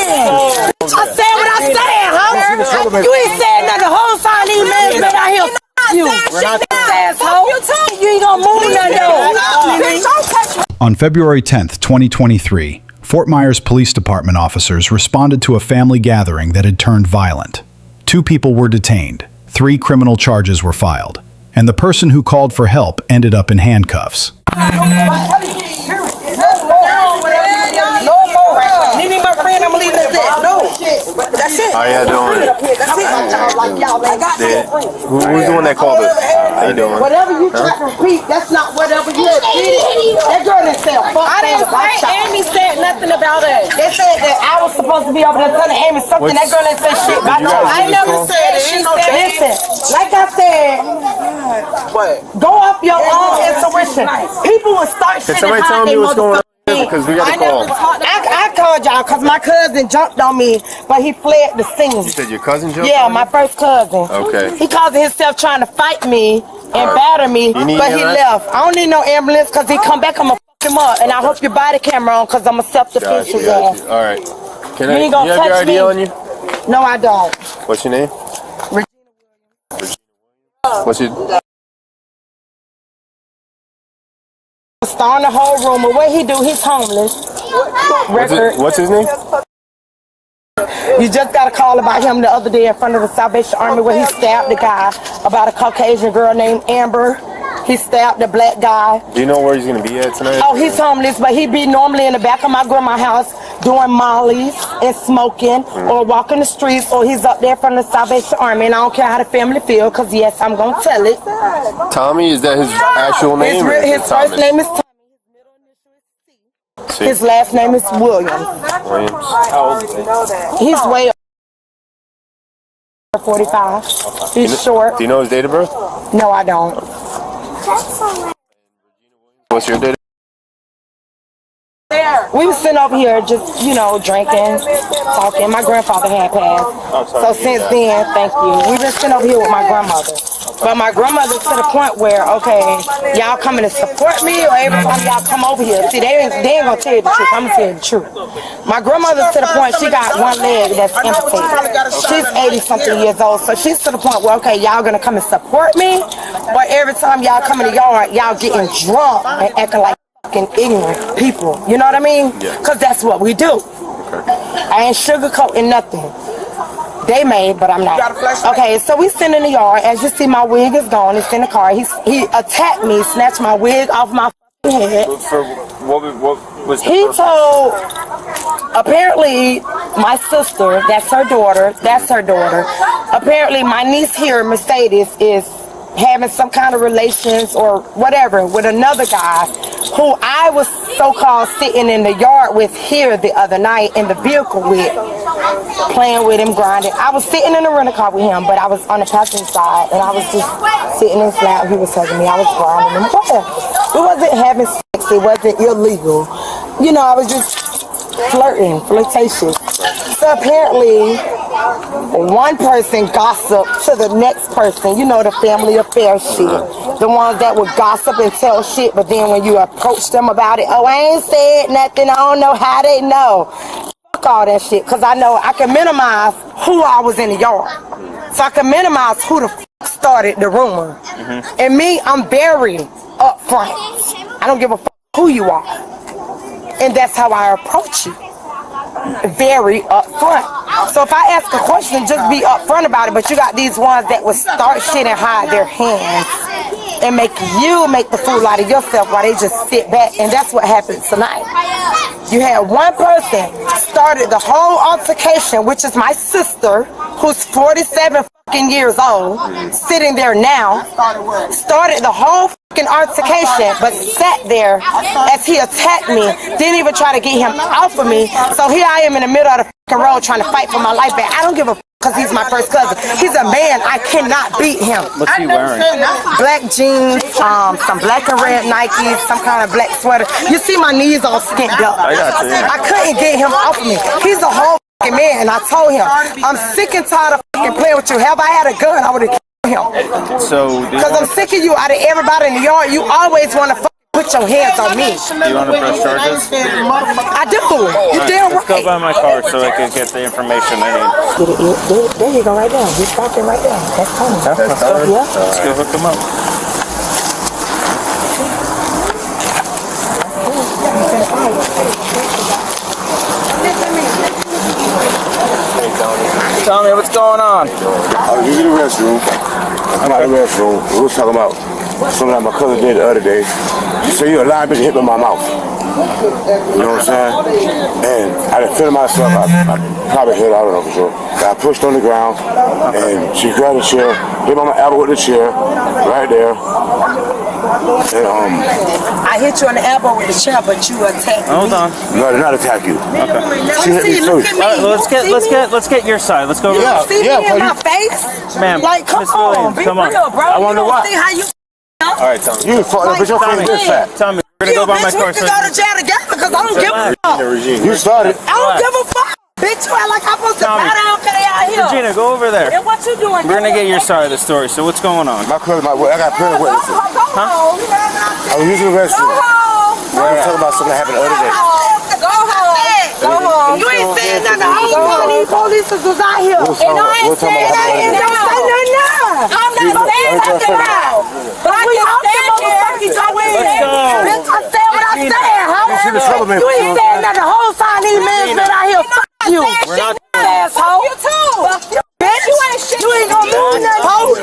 saying? I said what I said, huh? You ain't saying nothing the whole time. These men been out here. You ain't gonna move nothing. On February 10th, 2023, Fort Myers Police Department officers responded to a family gathering that had turned violent. 2 people were detained, 3 criminal charges were filed, and the person who called for help ended up in handcuffs. That's it. How y'all doing? Who's the one that called us? How you doing? Whatever you try to repeat, that's not whatever you repeated. That girl didn't say a fuck. I didn't say Amy said nothing about it. They said that I was supposed to be over there telling Amy something. That girl didn't say shit about it. I never said it. She said, listen, like I said, go off your own intuition. People will start shit and hide their motherfucking. Because we got a call. I called y'all because my cousin jumped on me, but he fled the scene. You said your cousin jumped on you? Yeah, my first cousin. Okay. He caused himself trying to fight me and batter me, but he left. I don't need no ambulance because he come back, I'm going to fuck him up. And I hope your body camera on because I'm going to self-defense his ass. All right. You ain't gonna you have your ID on you? No, I don't. What's your name? Regina. What's your... Star in the whole room, but what he do, he's homeless. What's his name? You just got a call about him the other day in front of the Salvation Army where he stabbed the guy about a Caucasian girl named Amber. He stabbed the black guy. Do you know where he's going to be at tonight? Oh, he's homeless, but he be normally in the back of my grandma's house doing mollies and smoking or walking the streets, or he's up there in front of the Salvation Army, and I don't care how the family feel, because yes, I'm going to tell it. Tommy, is that his actual name? His first name is Tommy. His last name is Williams. How old is he? He's way over 45. He's short. Do you know his date of birth? No, I don't. What's your date of birth? We was sitting over here just, drinking, talking. My grandfather had passed. So since then, thank you. We've been sitting over here with my grandmother. But my grandmother's to the point where, okay, y'all coming to support me, or every time y'all come over here. See, they ain't gonna tell you the truth. I'm gonna tell you the truth. My grandmother's to the point she got one leg that's amputated. She's 80-something years old, so she's to the point where, okay, y'all gonna come and support me, but every time y'all come in the yard, y'all getting drunk and acting like ignorant people. You know what I mean? Because that's what we do. I ain't sugarcoating nothing. They made, but I'm not. Okay, so we sitting in the yard. As you see, my wig is gone. It's in the car. He attacked me, snatched my wig off my head. What was he told, apparently, my sister, that's her daughter. Apparently, my niece here, Mercedes, is having some kind of relations or whatever with another guy who I was so-called sitting in the yard with here the other night in the vehicle with, playing with him, grinding. I was sitting in the rental car with him, but I was on the passenger side, and I was just sitting in his lap. He was hugging me. I was grinding him. It wasn't having sex. It wasn't illegal. I was just flirtatious. So apparently, one person gossiped to the next person, the family affair shit. The ones that would gossip and tell shit, but then when you approach them about it, oh, I ain't said nothing, I don't know how they know. Fuck all that shit, because I know I can minimize who I was in the yard. So I can minimize who the fuck started the rumor. And me, I'm very upfront. I don't give a fuck who you are. And that's how I approach you. Very upfront. So if I ask a question, just be upfront about it. But you got these ones that will start shit and hide their hands and make you make the fool out of yourself while they just sit back. And that's what happened tonight. You had one person started the whole altercation, which is my sister, who's 47 fucking years old, sitting there now, started the whole fucking altercation, but sat there as he attacked me, didn't even try to get him off of me. So here I am in the middle of the fucking road trying to fight for my life back. I don't give a because he's my first cousin. He's a man. I cannot beat him. What's he wearing? Black jeans, some black and red Nikes, some kind of black sweater. You see my knees all skinned up. I couldn't get him off of me. He's a whole fucking man, and I told him, I'm sick and tired of fucking playing with you. Have I had a gun, I would have killed him. So, because I'm sick of you out of everybody in the yard. You always want to put your hands on me. Do you want to press charges? I do. You damn Let's go right. by my car so I can get the information I need. There you go, right there. He's talking right there. That's Tony. Let's go. Yeah. Let's go hook him up. Tell me what's going on. I was in the restroom. I'm out of the restroom. We was talking about something that my cousin did the other day. She said, you a lying bitch, hit me in my mouth. You know what I'm saying? And I didn't feel myself. I probably hit her, I don't know for sure. I pushed on the ground, and she grabbed a chair, hit me on my elbow with the chair, right there. And, I hit you on the elbow with the chair, but you attacked me. Hold on. no, I did not attack you. She hit me Look first. at me. All right, let's get your side. Let's go. You don't see Yeah, me in cause my you- face? Ma'am, Like, come Miss on, Williams, be come on. real, bro. I wonder you don't why. see how you All right, tell me. You fucked up, bitch, your face is fat. Tell me. We're you gonna go by my bitch, car. we can go to jail together because I don't give a fuck. You started. I don't give a fuck. Bitch, you act like I'm supposed to Tommy. bow down because they out here. Regina, go over there. And what you doing? We're gonna get your side of the story. So what's going on? My cousin, I got plenty of witnesses. Go home. I was using the restroom. Go home. We were talking about something that happened the other day. Go home. Go home. You ain't saying nothing. The whole time these police was out here. We'll talk And I ain't about saying what nothing. happened. Don't say nothing now. I'm not saying nothing now. But we all the motherfuckers go in. Let's go. Bitch, I said what I said, You see the huh? trouble, man. You ain't saying nothing. The whole time these men been out here. Fuck you. We're not. Asshole. You too. Bitch, you ain't shit. You ain't gonna move nothing, hoe.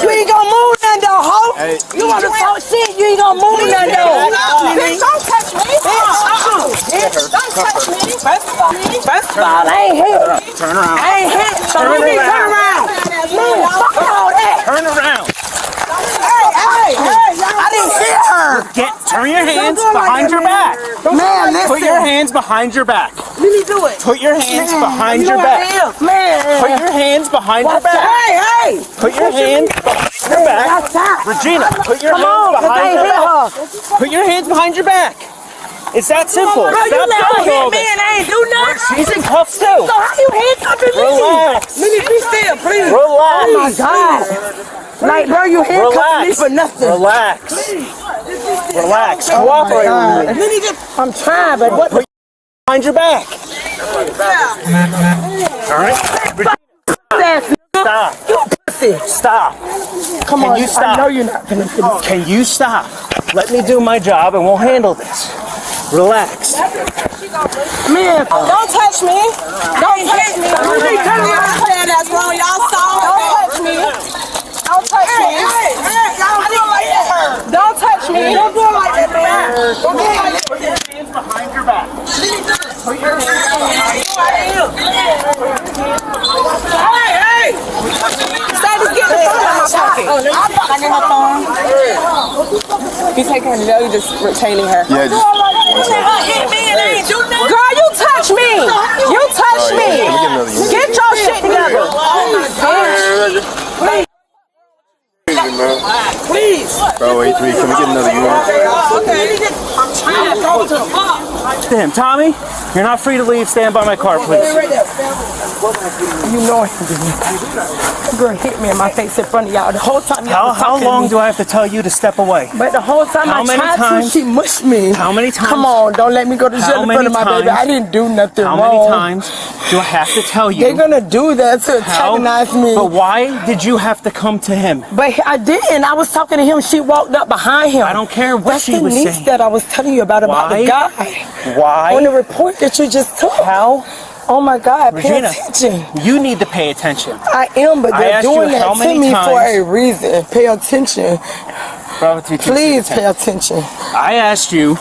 You ain't gonna move nothing, though, hoe. You wanna talk shit, you ain't gonna move nothing, though. Bitch, don't touch me. Bitch, don't touch me. First of all, I ain't hit. Turn around. I ain't hit. So let me turn around. Man, fuck all that. Turn around. Hey, I didn't hit her. Turn your hands behind your back. Man, listen. Put your hands behind your back. Let me do it. Put your hands behind You your know back. what it is, man. Put your hands behind your back. Hey. Put your hands behind your back. Regina, put your Come hands on, 'cause I behind ain't your hit back. her. Put your hands behind your back. It's that simple. Bro, you Stop never doing all hit me this. and I ain't do nothing. She's in cuffs too. So how you handcuffing me? Relax. Let me be still, please. Relax. Oh my God. Like, bro, you handcuffing me for nothing. Relax. Relax. Cooperate with me. I'm trying, but what the Behind your back. All right. ass nigga? Stop. You pussy. Stop. Come Can on, you stop? I know you're not gonna do this. Can you stop? Let me do my job and we'll handle this. Relax. Man, Don't touch me. Don't touch me. Y'all said that's wrong. Y'all saw. Don't touch me. Don't touch me. Don't touch me. Don't do it like that, man. Don't do it like that. Put your hands behind your back. Put your hands Hey! Stop just getting the phone out my pocket. You taking her to jail, you just retaining her. Yeah, just, Girl, you touch me. You touch me. Get your shit together. Please. bro, wait, can we get another unit? Damn, Tommy, you're not free to leave. Stand by my car, please. you know it. Girl hit me in my face in front of y'all the whole time. Y'all How long do I have to tell you to step away? But the whole time How I many tried times? to, she mushed me. How many times? Come on, don't let me go to How jail in front many of my baby. times? I didn't do nothing How wrong. many times do I have to tell you? They're gonna do that to How- antagonize me. But why did you have to come to him? But I didn't. I was talking to him. She walked up behind him. I don't care what That's she the was niece saying. that I was telling you about Why? the guy. Why? On the report that you just took. How? Oh my God, Regina, pay attention. you need to pay attention. I am, but I they're asked doing you that how to many me for times- a reason. Pay attention. Bravo 226. Please pay attention. I asked you,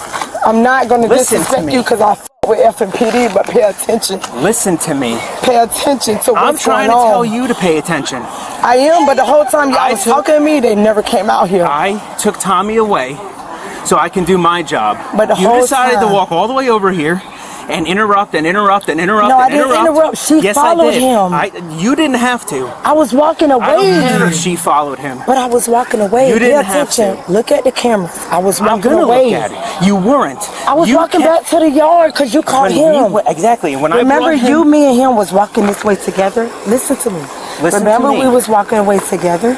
I'm not going to Listen to disrespect me. you because I f with FMPD, but pay attention. listen to me. Pay attention to what's I'm trying to going on. tell you to pay attention. I am, but the whole time y'all I was took- talking to me, they never came out here. I took Tommy away so I can do my job. But the you whole decided to time- walk all the way over here and interrupt and interrupt and interrupt No, I and didn't interrupt. She yes, followed I did. him. You didn't have to. I was walking away. I don't care if she followed him. But I was walking away. You didn't Pay have attention. to. Look at the cameras. I was I'm walking gonna away. look at it. You weren't. I was You walking kept- back to the yard because you called when him. exactly. When Remember I brought you, him, me, and him was walking this way together? Listen to me. Listen to Remember me. we was walking away together?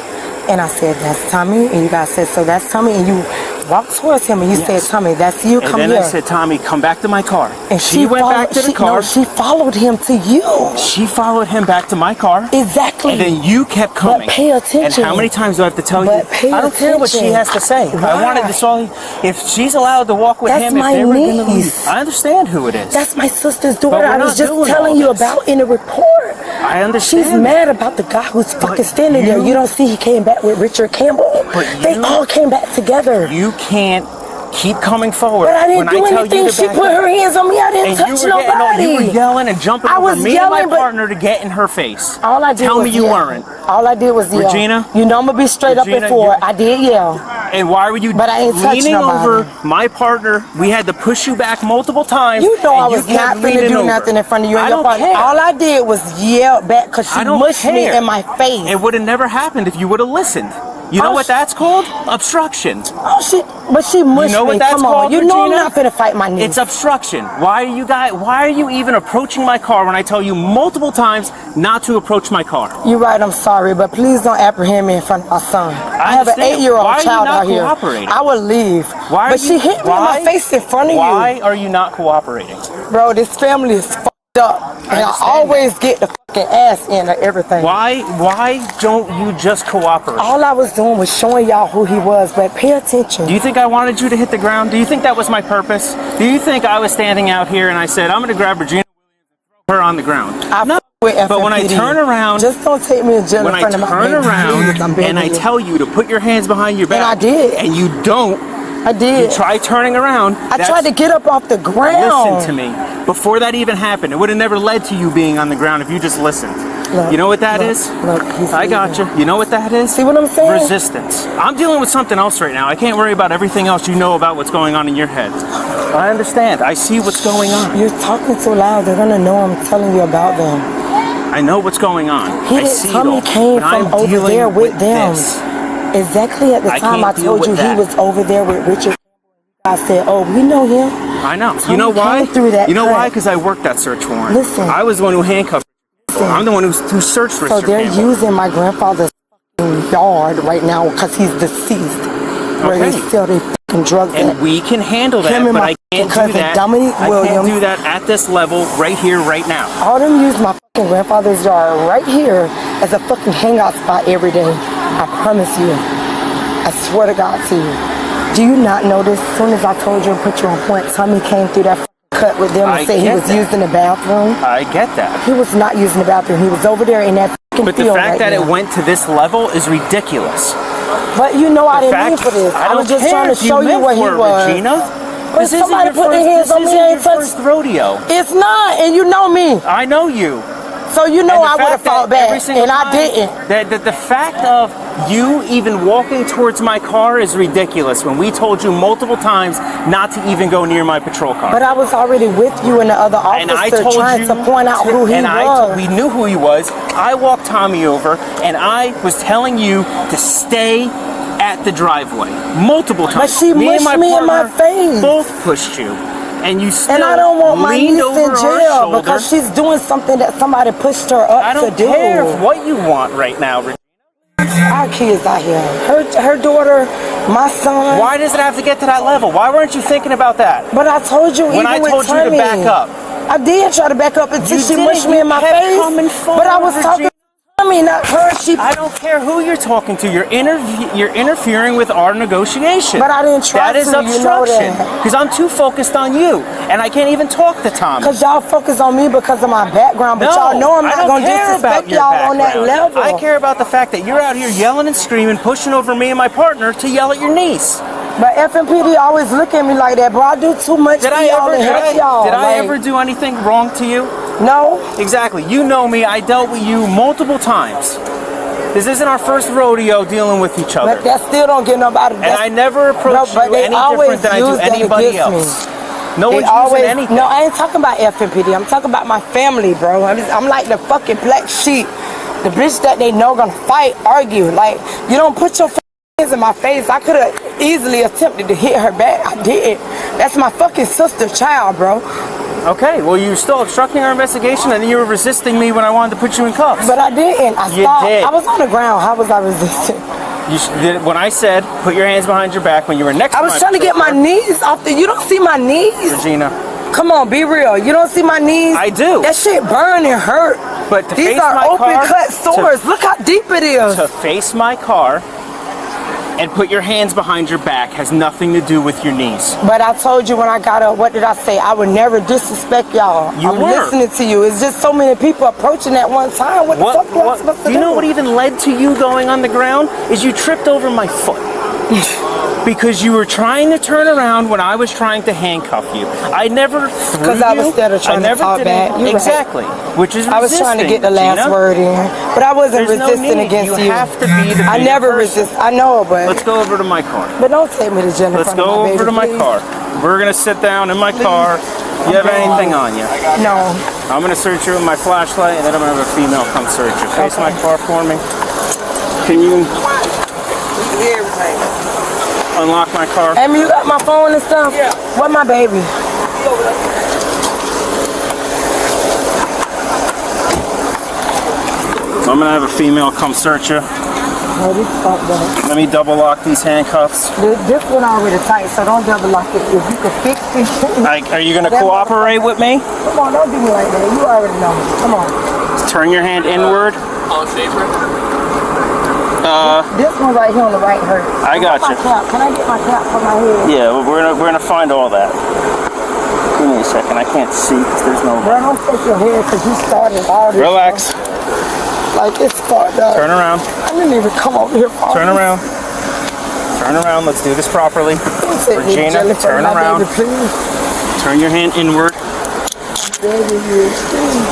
And I said, that's Tommy. And you guys said, so that's Tommy. And you walked towards him and you said, Tommy, that's you, come And then here. I said, Tommy, come back to my car. And she went back to the car. No, she followed him to you. She followed him back to my car. Exactly. And then you kept coming. But pay attention. And how many times do I have to tell But you? pay I don't care what she attention. has to say. Why? I wanted this all. If she's allowed to walk with That's him, if my they were going to leave, niece. I understand who it is. That's my sister's But daughter. we're I was not just doing telling all you this. about in the report. I understand. She's mad about the guy who's fucking standing there. You don't see he came back with Richard Campbell. But They all came back together. You can't keep coming forward. But I didn't when do I tell anything. You to She back put up. her hands on me. I didn't And touch you were nobody. you were yelling and jumping I over was me yelling, and my but- partner to get in her face. All I did Tell was me you yell. weren't. All I did was yell. Regina? You know I'm gonna be straight up Regina, and forward. you- I did yell. And why were you But I ain't touched leaning nobody. over my partner? We had to push you back multiple times. You know I and was kept not finna leaning do over. nothing in front of you and I your don't partner. care. All I did was yell back because she I don't mushed me care. in my face. It would have never happened if you would have listened. You know Oh, what that's called? Obstruction. Oh shit! But she mushed You know what me. that's Come on, called, you know I'm Regina? not finna fight my niece. It's obstruction. Why are you even approaching my car when I tell you multiple times not to approach my car? You're right. I'm sorry, but please don't apprehend me in front of my son. I have an understand. 8-year-old Why are you child not out here. cooperating? I will leave. Why are But she hit me in my face in front of Why are you not cooperating? you, bro. This family is fucked up, and I understand always get the fucking ass in of everything. Why don't you just cooperate? All I was doing was showing y'all who he was, but pay attention. Do you think I wanted you to hit the ground? Do you think that was my purpose? Do you think I was standing out here and I said, I'm going to grab Regina and throw her on the ground? I with But when I FMPD. turn around, just don't take me in jail when in I front of my turn baby, around please. I'm begging and I you. tell you to put your hands behind your back, And I did. and you don't, I did. you try turning around. I tried to get up off the ground. Listen to me. Before that even happened, it would have never led to you being on the ground if you just listened. Look, you know what that look, is? look, he's I got you. leaving. You know what that is? See what I'm saying? Resistance. I'm dealing with something else right now. I can't worry about everything else you know about what's going on in your head. I understand. I see what's going on. You're talking too loud. They're gonna know I'm telling you about them. I know what's going on. He I didn't see tell it me all. came But I'm from over dealing there with them. this. Exactly at the I time I can't deal told you with he that. was over there with Richard. I said, oh, we know him. I know. Tommy You know why? came through that You know cut. why? Because I worked that search warrant. Listen. I was the one who handcuffed. I'm the one who searched for So Mr. they're Campbell. using my grandfather's yard right now because he's deceased. Where they Okay. sell their fucking drugs And at. we can handle that, Him and but my I can't do cousin that. Dominique I can't Williams. do that at this level, right here, right now. All them use my fucking grandfather's yard right here as a fucking hangout spot every day. I promise you. I swear to God to you. Do you not know this? As soon as I told you and put you on point, Tommy came through that fucking cut with them and I said he get was that. using the bathroom. I get that. He was not using the bathroom. He was over there in that fucking But the field fact right that now. it went to this level is ridiculous. But you know I The didn't mean fact- for this. I was don't just care trying to if show you meant where he for it, was. Regina. But This isn't somebody your put their first- hands this on me, isn't I your ain't touched. first rodeo. It's not, and you know me. I know you. So you know And the I would have fact that fought back, every single and I time- didn't. That the fact of you even walking towards my car is ridiculous when we told you multiple times not to even go near my patrol car. But I was already with you and the other And I officer told trying you to point out who he and was. we knew who he was. I walked Tommy over and I was telling you to stay at the driveway multiple times. But she Me and mushed me in my partner face. Both pushed you. And you still And I don't want my leaned niece over in our jail shoulder. because she's doing something that somebody pushed her up I to don't do. care what you want right now. Our kids out here. Her daughter, my son. Why does it have to get to that level? Why weren't you thinking about that? But I told you When even I with told you to Tommy, back up. I did try to back up until You she didn't. mushed me in my You kept face. coming But I was forward, talking Regina. to Tommy, not her. She. I don't care who you're talking to. You're interfering with our negotiation. But I didn't try That is to, you know obstruction. that. Because I'm too focused on you, and I can't even talk to Tommy. Because y'all focus on me because of my background, but y'all know I'm I not don't going to care about disrespect your y'all on that background. level. I care about the fact that you're out here yelling and screaming, pushing over me and my partner to yell at your niece. But FMPD always look at me like that, bro. I do too much Did for I y'all ever? and help y'all. Did I Like, ever do anything wrong to you? No. Exactly. You know me. I dealt with you multiple times. This isn't our first rodeo dealing with each other. But that still don't get nobody. And I never approach but you they any always different than I do use that anybody against me. else. No They one's always, using anything. no, I ain't talking about FMPD. I'm talking about my family, bro. I'm like the fucking black sheep. The bitch that they know gonna fight, argue. Like, you don't put your hands in my face. I could have easily attempted to hit her back. I didn't. That's my fucking sister child, bro. Okay, well, you were still obstructing our investigation and you were resisting me when I wanted to put you in cuffs. But I didn't. I You stopped. did. I was on the ground. How was I resisting? When I said put your hands behind your back when you were next to I was trying to get my knees off you don't see my knees? Regina. Come on, be real. You don't see my knees? I do. That shit burn and hurt. But to these face are my open car, cut sores. Look how deep it is. To face my car and put your hands behind your back has nothing to do with your knees. But I told you when I got up, what did I say? I would never disrespect y'all. I'm listening to you. It's just so many people approaching at one time. What the fuck am I supposed to do? You know what even led to you going on the ground? Is you tripped over my foot. Because you were trying to turn around when I was trying to handcuff you. I never threw you. Because I was instead of trying to talk back. Exactly. Which is resisting, I was trying to get the last word in. But I wasn't resisting against you. You have to be the I never resist. I know, but... Let's go over to my car. But don't take me to jail. Let's go over to my car. We're going to sit down in my car. You have anything on you? No. I'm going to search you with my flashlight, and then I'm going to have a female come search you. Face my car for me. Can you... unlock my car? Amy, you got my phone and stuff? Yeah. What my baby? So I'm gonna have a female come search you. Let me double lock these handcuffs. This one already tight, so don't double lock it. If you can fix it. Are you gonna cooperate with me? Come on, don't do me like that. You already know. Come on. Turn your hand inward. This one right here on the right hurts. I got you. Can I get my cap for my head? Yeah, we're gonna find all that. Give me a second. I can't see because there's no. Bro, don't take your head because you started all this. Relax. Stuff. Like it's fucked up. Turn around. I didn't even come over here for Turn around. Turn around. Let's do this properly. Regina, turn around. Baby, turn your hand inward.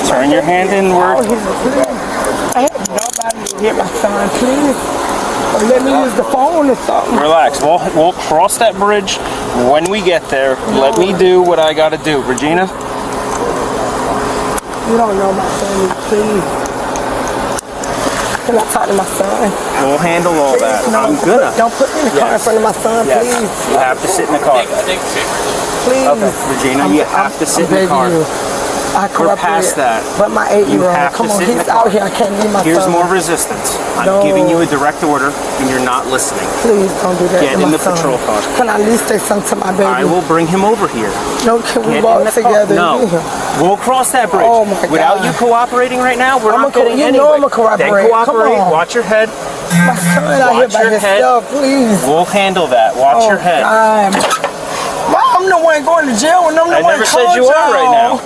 Turn your hand inward. I have nobody to hit my son, please. Or let me use the phone or something. Relax. We'll cross that bridge when we get there. Let me do what I gotta do. Regina? You don't know my son, please. Can I talk to my son? We'll handle all that. No, I'm gonna. Don't put me in the car in front of my son, Yes. please. You have to sit in the car. Please. Okay, Regina, you have to sit in the car. We're past that. But my 8-year-old, come on, he's out here. I can't leave my son. Here's more resistance. I'm giving you a direct order, and you're not listening. Please don't do that. Get in the patrol car. Can I at least say something to my baby? I will bring him over here. No, can we Get walk in the together? car. No. We'll cross that bridge. Oh my God. Without you cooperating right now, we're not going You anywhere. know I'm gonna cooperate. Then cooperate. Come on. Watch your head. My son out here by himself, please. We'll handle that. Watch your head. God. Why I'm the one going to jail when I'm the one I never said you are right now.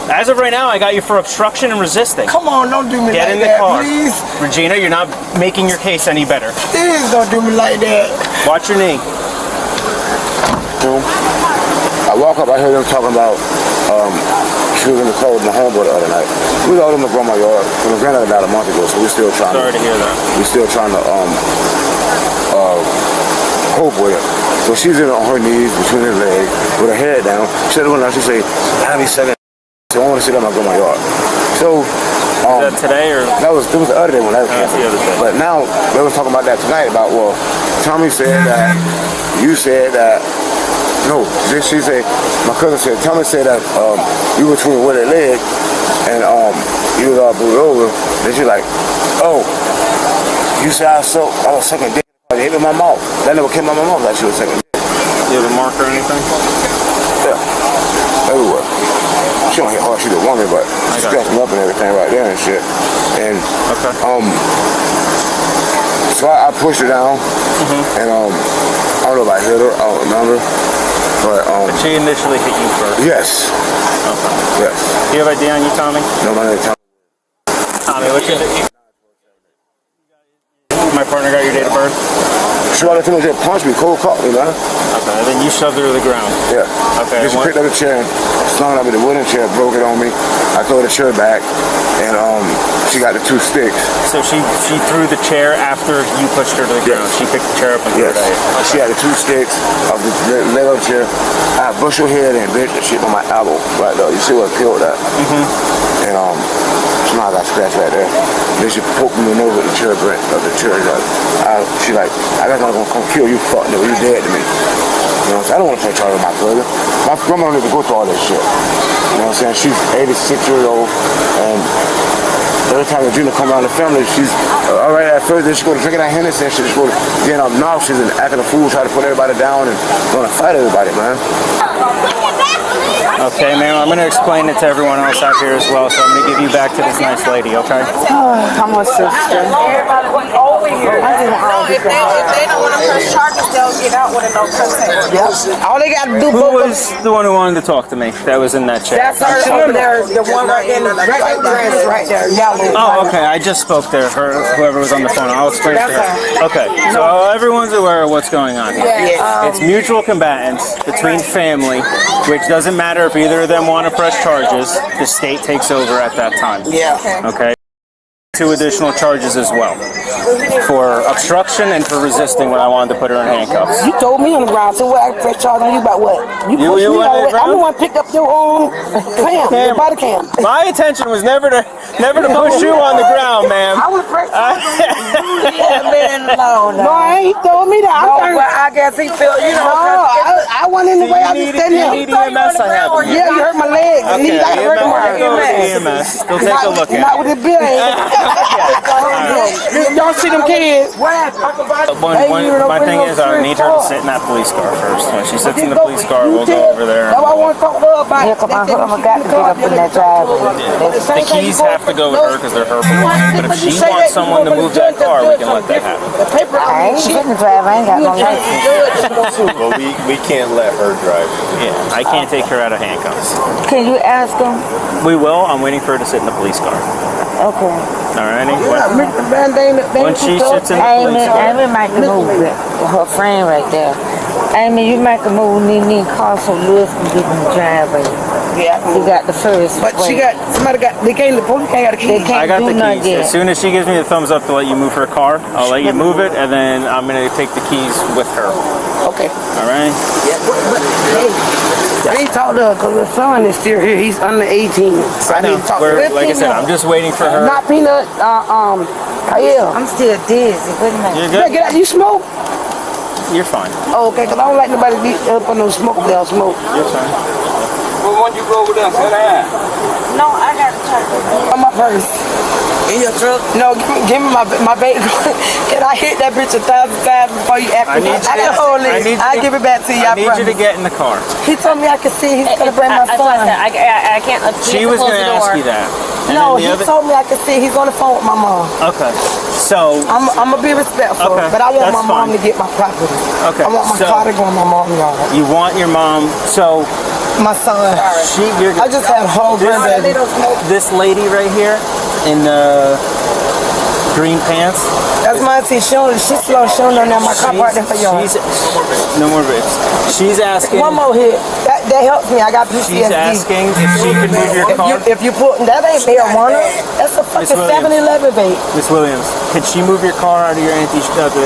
As of right now, I got you for obstruction and resisting. Come on, don't do me Get like in the that, car. please. Regina, you're not making your case any better. Please don't do me like that. Watch your knee. I walk up, I hear them talking about she was in the car with my homeboy the other night. We was all in the grandma yard. My granddad died a month ago, so we're still trying Sorry to hear that. We're still trying to cope with it. So she's in on her knees between her legs with her head down. She said, she said, "Have me second." So I want to sit on my grandma yard. So is that today or? It was the other day when that was That's the other day. But now they was talking about that tonight about Tommy said that you said that. No, she said, my cousin said, Tommy said that you were between with her leg and you was all booted over. Then she's like, oh, you said I was sucking dick. It hit in my mouth. That never came out of my mouth like she was sucking dick. You have a mark or anything? Yeah, everywhere. She don't hit hard, she's a woman, but she scratched me up and everything right there and shit. And so I pushed her down, and I don't know if I hit her, I don't remember. But she initially hit you first? Yes. Okay. Yes. Do you have ID on you, Tommy? No, my name is Tommy. Tommy, what's your... My partner got your date of birth? She wanted to punch me, cold caught me, man. Okay, then you shoved her to the ground? Yeah. Okay. Then she picked up the chair, slung it up with the wooden chair, broke it on me. I threw the chair back, and she got the 2 sticks. So she threw the chair after you pushed her to the ground? She picked the chair up and threw it at you? Okay. She had the 2 sticks of the leg of the chair. I bushed her head and bitch, the shit on my elbow right there. You see what I killed that? And now I got scratched right there. Then she poked me in the nose with the chair branch of the chair. She like, I guess I'm gonna come kill you, fuck nigga, you dead to me. You know what I'm saying? I don't want to take charge of my brother. My grandma don't even go through all that shit. You know what I'm saying? She's 86 years old, and every time Regina come around the family, she's all right at first. Then she go to drinking that Hennessy and she just go to getting obnoxious and acting a fool, try to put everybody down and going to fight everybody, man. Okay, ma'am, I'm going to explain it to everyone else out here as well, so I'm going to give you back to this nice lady, okay? I'm a sister. No, if they don't want to press charges, they'll get out with a no press. Yep. All they got to do. Who was the one who wanted to talk to me that was in that chat? That's her over there. The one right in the right there. Yellow. Oh, okay. I just spoke to her, whoever was on the phone. I'll explain it to her. Okay, so everyone's aware of what's going on here. It's mutual combatants between family, which doesn't matter if either of them want to press charges. The state takes over at that time. Yeah. Okay. 2 additional charges as well for obstruction and for resisting when I wanted to put her in handcuffs. You told me on the ground, so what I press charge on you about what? You pushed me all the way. I'm the one to pick up your own your body cam. My intention was never to push you on the ground, ma'am. I would press No, he told me that. No, but I guess he felt, I went in the way. I just said him. You need EMS, I have. Yeah, you hurt my leg. Okay, EMS. They'll take a look at it. Not with the bill. Y'all see them kids? My thing is, I need her to sit in that police car first. When she sits in the police car, we'll go over there. I want to talk to her about it. I got to get up in that driveway. The keys have to go with her because they're her belongings. But if she wants someone to move that car, we can let that happen. I ain't sitting in the drive. I ain't got no license. Well, we can't let her drive. Yeah, I can't take her out of handcuffs. Can you ask them? We will. I'm waiting for her to sit in the police car. Okay. Alrighty. When she sits in the police car. Amy make a move. Her friend right there. Amy, you make a move. Need call so Lewis can get in the driveway. Yeah. You got the first. But they came, the police got the keys. I got the keys. As soon as she gives me the thumbs up to let you move her car, I'll let you move it, and then I'm going to take the keys with her. Okay. Alright? Yeah, but hey, I need to talk to her because the son is still here. He's under 18. So I need to talk to her. Like I said, I'm just waiting for her. Not Peanut, yeah. I'm still dizzy. You're good? Get out, you smoke? You're fine. Oh, okay, because I don't like nobody to up on no smoke. They'll smoke. You're fine. Well, why don't you go over there and sit down? No, I got to check on my purse. In your truck? No, give me my baby. Can I hit that bitch 1,000 times before you ask me? I can hold it. I'll give it back to you. I need you to get in the car. He told me I could see. He's going to bring my son. I can't. She was going to ask you that. No, he told me I could see. He's on the phone with my mom. Okay. So I'm gonna be respectful, but I want my mom to get my property. Okay. I want my car to go in my mom's yard. You want your mom, so my son. I just had a whole grandbaby. This lady right here in the green pants. That's my auntie. She's slow. She don't know my car parked in her yard. No more ribs. She's asking. One more hit. That helps me. I got PTSD. She's asking if she can move your car. If you put that ain't marijuana. That's a fucking 7-Eleven vape. Miss Williams, can she move your car out of your auntie's driveway?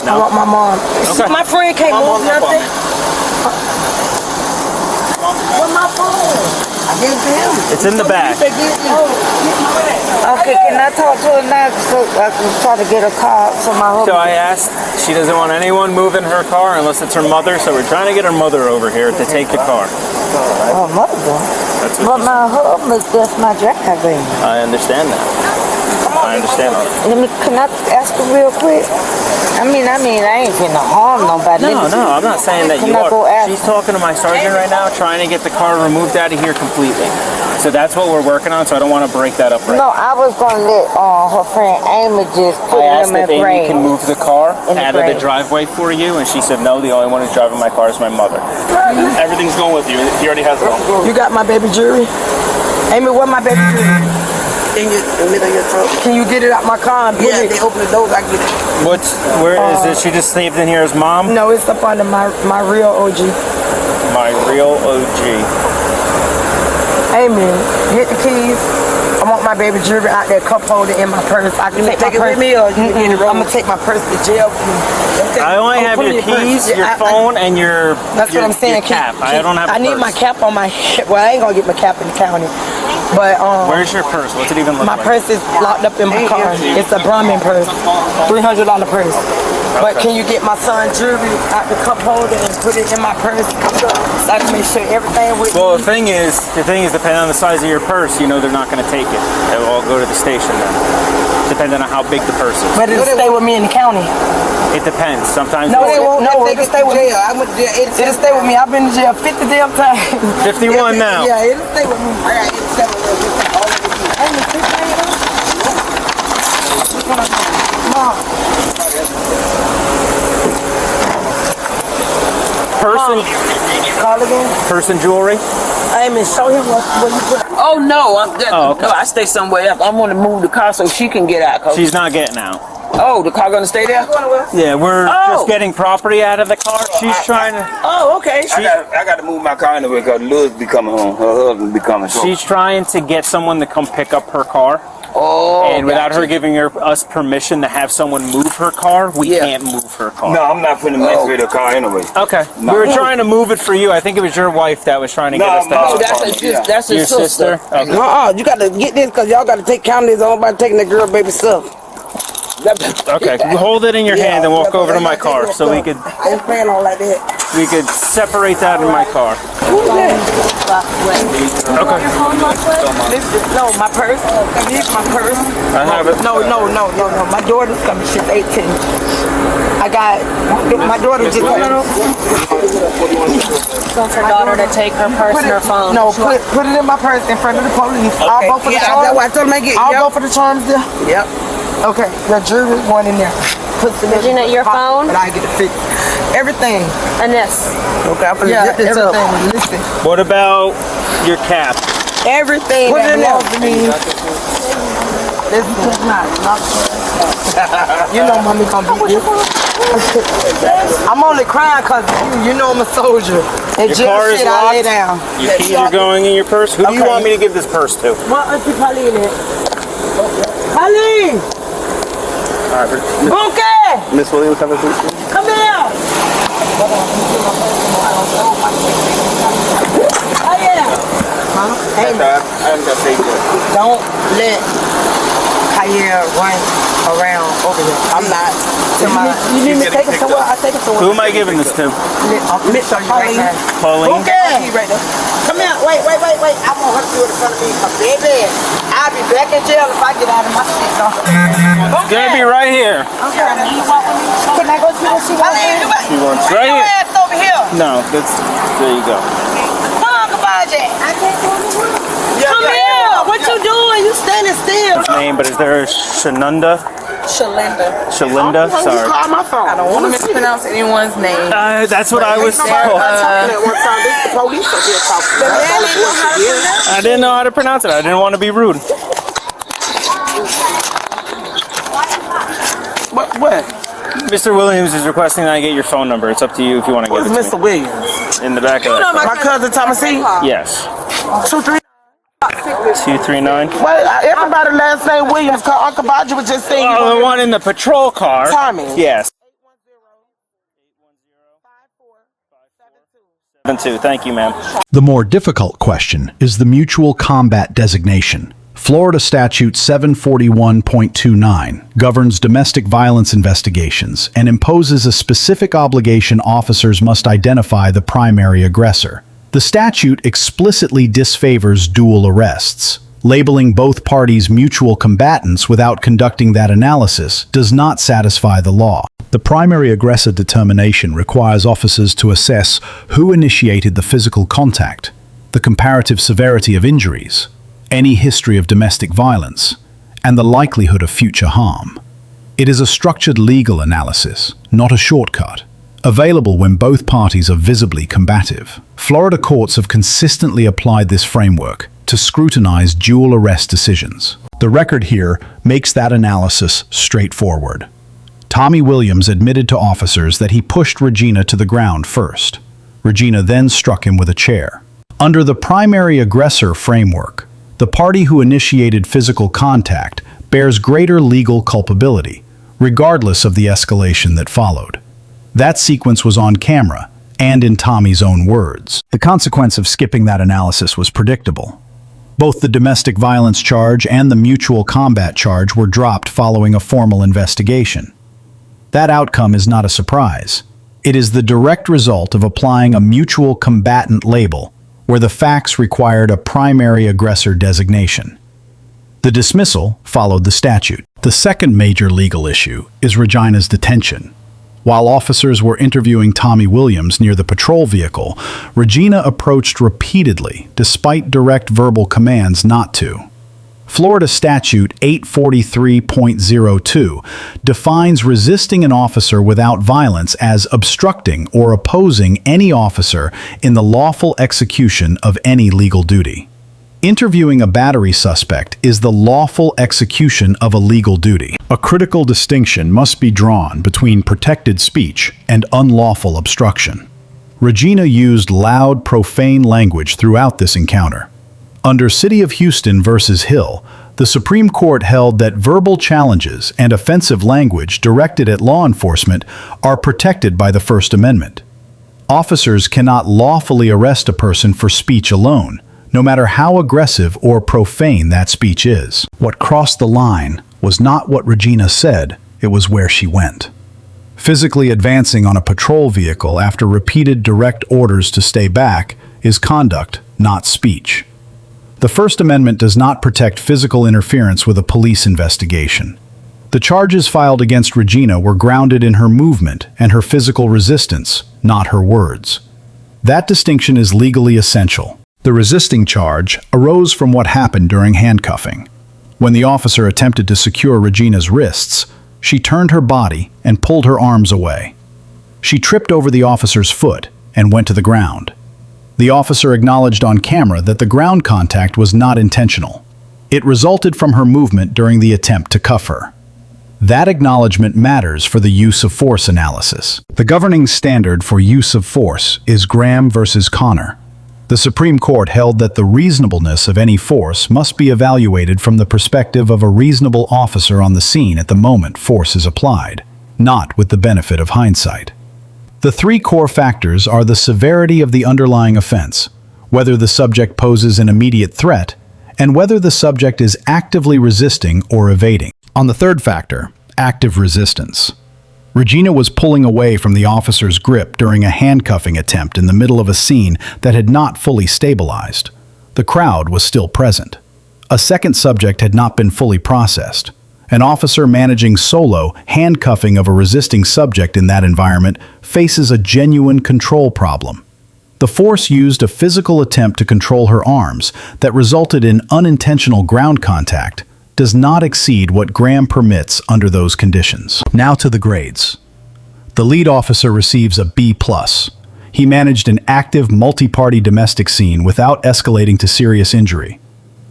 No. I want my mom. Okay. My friend can't move nothing. Where's my phone? I gave it to him. It's in the back. Okay, can I talk to her now so I can try to get a car for my husband? So I asked, she doesn't want anyone moving her car unless it's her mother, so we're trying to get her mother over here to take the car. Oh, mother? But my husband is just my driveway. I understand that. I understand that. Can I ask her real quick? I mean, I ain't finna harm nobody. No, I'm not saying that you are. She's talking to my sergeant right now, trying to get the car removed out of here completely. So that's what we're working on, so I don't want to break that up right now. No, I was going to let her friend Amy just put I him asked if in Amy can move the car out of the grave. driveway for you, and she said no, the only one who's driving my car is my mother. Everything's going with you. He already has it all. You got my baby jewelry? Amy, what my baby jewelry? In the middle of your throat. Can you get it out my car and put it? They open the doors, I get it. Where is it? She just saved in here as mom? No, it's up under my real OG. My real OG. Amy, get the keys. I want my baby jewelry out there, cup holder in my purse. I can take it with me, or you get it. I'm gonna take my purse to jail. I only have your keys, your phone, and your That's what I'm saying. cap. I don't have. I need my cap on my head. Well, I ain't gonna get my cap in the county. But where's your purse? What's it even look like? My purse is locked up in my car. It's a Brahmin purse, $300 purse. But can you get my son's jewelry out the cup holder and put it in my purse so I can make sure everything with Well, me? the thing is, depending on the size of your purse, you know they're not going to take it. They'll all go to the station then, depending on how big the purse is. But it'll stay with me in the county. It depends. Sometimes No, it's- it won't. No, Take it'll it stay to with me. jail. I went to jail 87. It'll stay with me. I've been to jail 50 damn times. 51 now. Yeah, it'll stay with me. I got 87 of them. All of it. Only 50 of them? Mom. Call again. Person jewelry. I ain't even show him what you put. Oh no, okay. Oh, No, I stay somewhere else. I'm gonna move the car so she can get out. She's not getting out. Oh, the car gonna stay there? Yeah, we're Oh. just getting property out of the car. She's trying to. Oh, okay. I got to move my car anyway because Lewis be coming home. Her husband be coming. So She's trying to get someone to come pick up her car. Oh, And without her giving us permission to have someone move her car, we Yeah. can't move her car. no, I'm not finna mess with the car anyway. Okay. No. We were trying to move it for you. I think it was your wife that was trying to No, get us no. that. Oh, that's Your his sister? sister. Okay. You got to get this because y'all got to take count of this. Nobody taking that girl baby stuff. Okay. Hold it in your hand and walk over to my car so we could I ain't playing on like that. separate that in my car. Okay. No, my purse. Here's my purse. I have it. No. My daughter's coming. She's 18. I got my daughter just. Wants her daughter to take her purse and her phone. No, put it in my purse in front of the police. I'll go for the Yeah, charms. that's why I told him to get. I'll Yep. go for the charms there. Yep. Okay, the jewelry going in there. Put the Regina, your phone? and I get it fixed. Everything. And this. Okay, I'm finna Yeah, zip this everything. up. Listen, What about your cap? everything Put it that in there. belongs to me. Listen to my. You know, mommy gonna be this. I'm only crying because you know I'm a soldier. And Your jail car is shit, I lay locked? down. Your keys are going in your purse. Who do you Okay. want me to give this purse to? My auntie Pauline. Pauline! Bouquet! Miss Williams, have a seat. Come here! Oh yeah! Hey, I haven't got paid yet. don't let Kaya run around over here. I'm not. You need me to take it somewhere? I'll take it somewhere. Who am I giving this to? Miss Pauline. Pauline? Okay. Right there. Come here. Wait. I want her to do it in front of me. Baby, I'll be back in jail if I get out of my shit. It's gonna be right here. Okay. Can I go see what she wants? She wants Bring right your here. ass over here. No, there you go. Come on, Kabaji. I can't go in the room. Come here. What you doing? You standing still. Name, but is there a Shanunda? Shalinda? Sorry. Call my phone. I don't want to mispronounce anyone's name. That's what I was told. I didn't know how to pronounce it. I didn't want to be rude. What? Mr. Williams is requesting that I get your phone number. It's up to you if you want to Who's give it to Mr. Williams? me. In the back of that. My cousin Thomasine? Yes. 239. 239. Well, everybody last name Williams. Cause Uncle Baji was just saying. Oh, the one in the patrol car. Tommy. Yes. 810-5472. Thank you, ma'am. The more difficult question is the mutual combat designation. Florida Statute 741.29 governs domestic violence investigations and imposes a specific obligation officers must identify the primary aggressor. The statute explicitly disfavors dual arrests. Labeling both parties mutual combatants without conducting that analysis does not satisfy the law. The primary aggressor determination requires officers to assess who initiated the physical contact, the comparative severity of injuries, any history of domestic violence, and the likelihood of future harm. It is a structured legal analysis, not a shortcut, available when both parties are visibly combative. Florida courts have consistently applied this framework to scrutinize dual arrest decisions. The record here makes that analysis straightforward. Tommy Williams admitted to officers that he pushed Regina to the ground first. Regina then struck him with a chair. Under the primary aggressor framework, the party who initiated physical contact bears greater legal culpability, regardless of the escalation that followed. That sequence was on camera, and in Tommy's own words. The consequence of skipping that analysis was predictable. Both the domestic violence charge and the mutual combat charge were dropped following a formal investigation. That outcome is not a surprise. It is the direct result of applying a mutual combatant label, where the facts required a primary aggressor designation. The dismissal followed the statute. The second major legal issue is Regina's detention. While officers were interviewing Tommy Williams near the patrol vehicle, Regina approached repeatedly, despite direct verbal commands not to. Florida Statute 843.02 defines resisting an officer without violence as obstructing or opposing any officer in the lawful execution of any legal duty. Interviewing a battery suspect is the lawful execution of a legal duty. A critical distinction must be drawn between protected speech and unlawful obstruction. Regina used loud, profane language throughout this encounter. Under City of Houston versus Hill, the Supreme Court held that verbal challenges and offensive language directed at law enforcement are protected by the First Amendment. Officers cannot lawfully arrest a person for speech alone, no matter how aggressive or profane that speech is. What crossed the line was not what Regina said, it was where she went. Physically advancing on a patrol vehicle after repeated direct orders to stay back is conduct, not speech. The First Amendment does not protect physical interference with a police investigation. The charges filed against Regina were grounded in her movement and her physical resistance, not her words. That distinction is legally essential. The resisting charge arose from what happened during handcuffing. When the officer attempted to secure Regina's wrists, she turned her body and pulled her arms away. She tripped over the officer's foot and went to the ground. The officer acknowledged on camera that the ground contact was not intentional. It resulted from her movement during the attempt to cuff her. That acknowledgement matters for the use of force analysis. The governing standard for use of force is Graham versus Connor. The Supreme Court held that the reasonableness of any force must be evaluated from the perspective of a reasonable officer on the scene at the moment force is applied, not with the benefit of hindsight. The three core factors are the severity of the underlying offense, whether the subject poses an immediate threat, and whether the subject is actively resisting or evading. On the third factor, active resistance. Regina was pulling away from the officer's grip during a handcuffing attempt in the middle of a scene that had not fully stabilized. The crowd was still present. A second subject had not been fully processed. An officer managing solo handcuffing of a resisting subject in that environment faces a genuine control problem. The force used a physical attempt to control her arms that resulted in unintentional ground contact does not exceed what Graham permits under those conditions. Now to the grades. The lead officer receives a B+. He managed an active multi-party domestic scene without escalating to serious injury.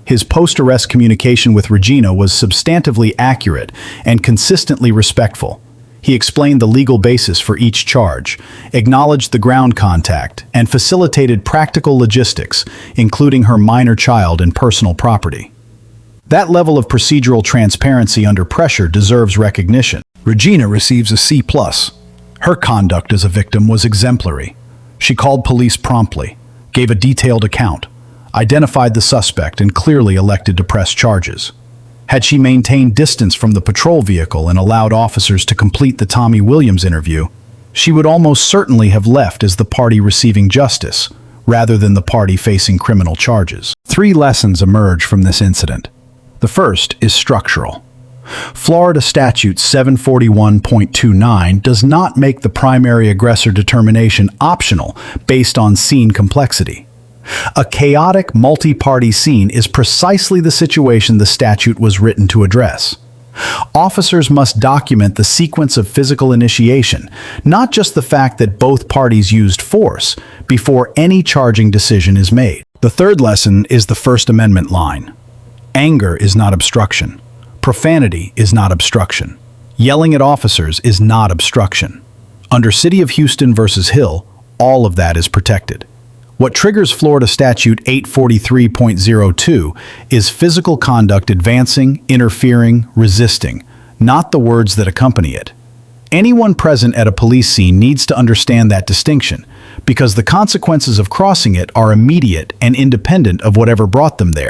His post-arrest communication with Regina was substantively accurate and consistently respectful. He explained the legal basis for each charge, acknowledged the ground contact, and facilitated practical logistics, including her minor child and personal property. That level of procedural transparency under pressure deserves recognition. Regina receives a C+. Her conduct as a victim was exemplary. She called police promptly, gave a detailed account, identified the suspect, and clearly elected to press charges. Had she maintained distance from the patrol vehicle and allowed officers to complete the Tommy Williams interview, she would almost certainly have left as the party receiving justice, rather than the party facing criminal charges. 3 lessons emerge from this incident. The first is structural. Florida Statute 741.29 does not make the primary aggressor determination optional based on scene complexity. A chaotic, multi-party scene is precisely the situation the statute was written to address. Officers must document the sequence of physical initiation, not just the fact that both parties used force, before any charging decision is made. The third lesson is the First Amendment line. Anger is not obstruction. Profanity is not obstruction. Yelling at officers is not obstruction. Under City of Houston versus Hill, all of that is protected. What triggers Florida Statute 843.02 is physical conduct advancing, interfering, resisting, not the words that accompany it. Anyone present at a police scene needs to understand that distinction, because the consequences of crossing it are immediate and independent of whatever brought them there.